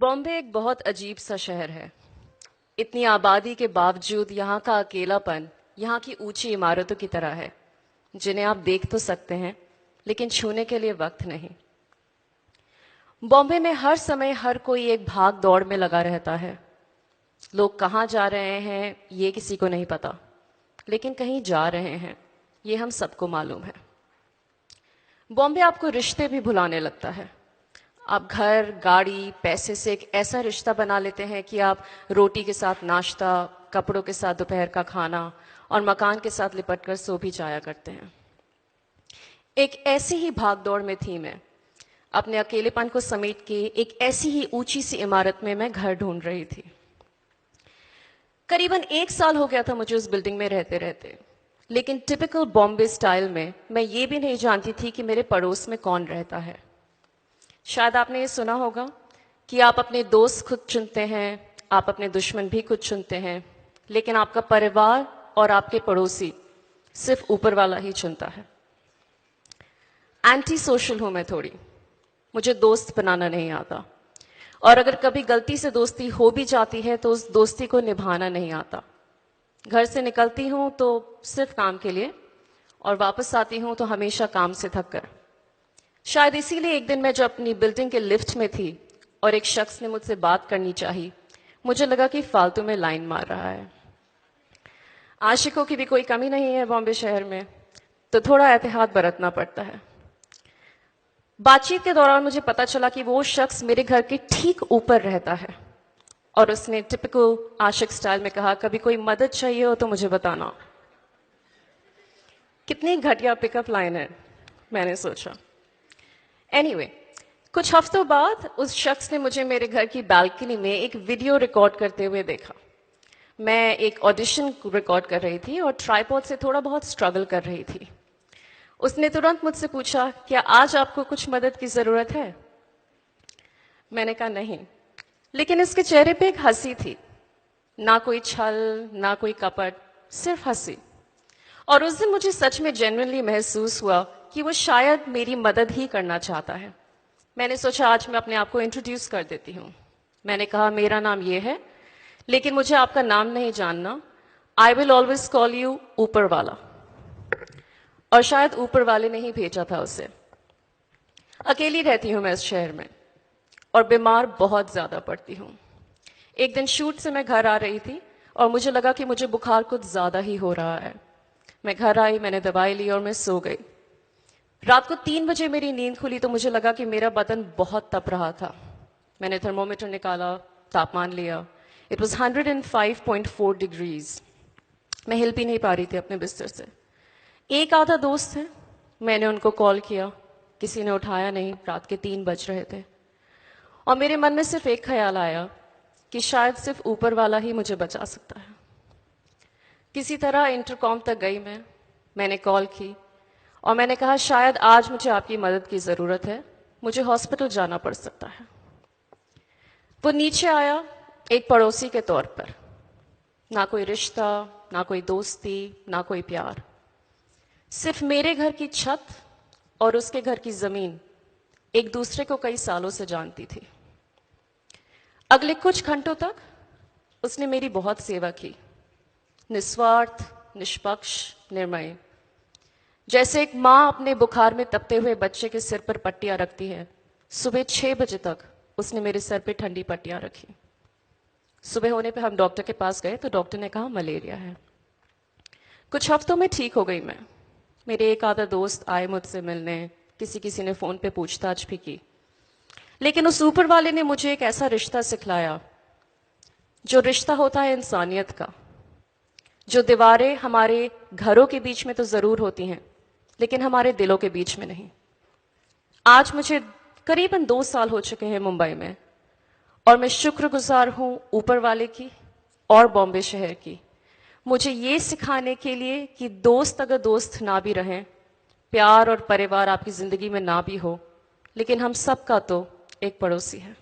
बॉम्बे एक बहुत अजीब सा शहर है। इतनी आबादी के बावजूद यहाँ का अकेलापन यहाँ की ऊंची इमारतों की तरह है, जिन्हें आप देख तो सकते हैं लेकिन छूने के लिए वक्त नहीं। बॉम्बे में हर समय हर कोई एक भाग दौड़ में लगा रहता है। लोग कहाँ जा रहे हैं ये किसी को नहीं पता, लेकिन कहीं जा रहे हैं ये हम सबको मालूम है। बॉम्बे आपको रिश्ते भी भुलाने लगता है। आप घर, गाड़ी, पैसे से एक ऐसा रिश्ता बना लेते हैं कि आप रोटी के साथ नाश्ता, कपड़ों के साथ दोपहर का खाना और मकान के साथ लिपट कर सो भी जाया करते हैं। एक ऐसी ही भागदौड़ में थी मैं। अपने अकेलेपन को समेट के एक ऐसी ही ऊंची सी इमारत में मैं घर ढूंढ रही थी। करीबन 1 साल हो गया था मुझे उस बिल्डिंग में रहते रहते, लेकिन टिपिकल बॉम्बे स्टाइल में मैं ये भी नहीं जानती थी कि मेरे पड़ोस में कौन रहता है। शायद आपने ये सुना होगा कि आप अपने दोस्त खुद चुनते हैं, आप अपने दुश्मन भी खुद चुनते हैं, लेकिन आपका परिवार और आपके पड़ोसी सिर्फ ऊपर वाला ही चुनता है। एंटी सोशल हूं मैं थोड़ी, मुझे दोस्त बनाना नहीं आता, और अगर कभी गलती से दोस्ती हो भी जाती है तो उस दोस्ती को निभाना नहीं आता। घर से निकलती हूं तो सिर्फ काम के लिए, और वापस आती हूं तो हमेशा काम से थक कर। शायद इसीलिए एक दिन मैं जब अपनी बिल्डिंग के लिफ्ट में थी और एक शख्स ने मुझसे बात करनी चाहिए, मुझे लगा कि फालतू में लाइन मार रहा है। आशिकों की भी कोई कमी नहीं है बॉम्बे शहर में, तो थोड़ा एहतियात बरतना पड़ता है। बातचीत के दौरान मुझे पता चला कि वो शख्स मेरे घर के ठीक ऊपर रहता है, और उसने टिपिकल आशिक स्टाइल में कहा, कभी कोई मदद चाहिए हो तो मुझे बताना। कितनी घटिया पिकअप लाइन है, मैंने सोचा। एनीवे, कुछ हफ्तों बाद उस शख्स ने मुझे मेरे घर की बालकनी में एक वीडियो रिकॉर्ड करते हुए देखा। मैं एक ऑडिशन रिकॉर्ड कर रही थी और ट्राइपॉड से थोड़ा बहुत स्ट्रगल कर रही थी। उसने तुरंत मुझसे पूछा, क्या आज आपको कुछ मदद की जरूरत है? मैंने कहा नहीं, लेकिन इसके चेहरे पे एक हंसी थी, ना कोई छल, ना कोई कपट, सिर्फ हंसी। और उस दिन मुझे सच में जेन्युइनली महसूस हुआ कि वो शायद मेरी मदद ही करना चाहता है। मैंने सोचा आज मैं अपने आप को इंट्रोड्यूस कर देती हूँ। मैंने कहा, मेरा नाम ये है, लेकिन मुझे आपका नाम नहीं जानना। I will always call you ऊपर वाला। और शायद ऊपर वाले ने ही भेजा था उसे। अकेली रहती हूँ मैं इस शहर में, और बीमार बहुत ज्यादा पड़ती हूँ। एक दिन शूट से मैं घर आ रही थी और मुझे लगा कि मुझे बुखार कुछ ज्यादा ही हो रहा है। मैं घर आई, मैंने दवाई ली और मैं सो गई। रात को 3 बजे मेरी नींद खुली तो मुझे लगा कि मेरा बदन बहुत तप रहा था। मैंने थर्मोमीटर निकाला, तापमान लिया। It was 105.4 degrees. मैं हिल भी नहीं पा रही थी अपने बिस्तर से। एक आधा दोस्त है, मैंने उनको कॉल किया, किसी ने उठाया नहीं। रात के 3 बज रहे थे और मेरे मन में सिर्फ एक ख्याल आया कि शायद सिर्फ ऊपर वाला ही मुझे बचा सकता है। किसी तरह इंटरकॉम तक गई मैंने कॉल की और मैंने कहा, शायद आज मुझे आपकी मदद की जरूरत है, मुझे हॉस्पिटल जाना पड़ सकता है। वो नीचे आया एक पड़ोसी के तौर पर। ना कोई रिश्ता, ना कोई दोस्ती, ना कोई प्यार, सिर्फ मेरे घर की छत और उसके घर की जमीन एक दूसरे को कई सालों से जानती थी। अगले कुछ घंटों तक उसने मेरी बहुत सेवा की, निस्वार्थ, निष्पक्ष, निर्मय। जैसे एक माँ अपने बुखार में तपते हुए बच्चे के सिर पर पट्टियां रखती है, सुबह 6 बजे तक उसने मेरे सर पे ठंडी पट्टियां रखी। सुबह होने पे हम डॉक्टर के पास गए तो डॉक्टर ने कहा मलेरिया है। कुछ हफ्तों में ठीक हो गई मैं। मेरे एक आधा दोस्त आए मुझसे मिलने, किसी ने फोन पे पूछताछ भी की, लेकिन उस ऊपर वाले ने मुझे एक ऐसा रिश्ता सिखलाया, जो रिश्ता होता है इंसानियत का। जो दीवारें हमारे घरों के बीच में तो जरूर होती हैं, लेकिन हमारे दिलों के बीच में नहीं। आज मुझे करीबन 2 साल हो चुके हैं मुंबई में, और मैं शुक्रगुजार हूं ऊपर वाले की और बॉम्बे शहर की, मुझे ये सिखाने के लिए कि दोस्त अगर दोस्त ना भी रहें, प्यार और परिवार आपकी जिंदगी में ना भी हो, लेकिन हम सबका तो एक पड़ोसी है।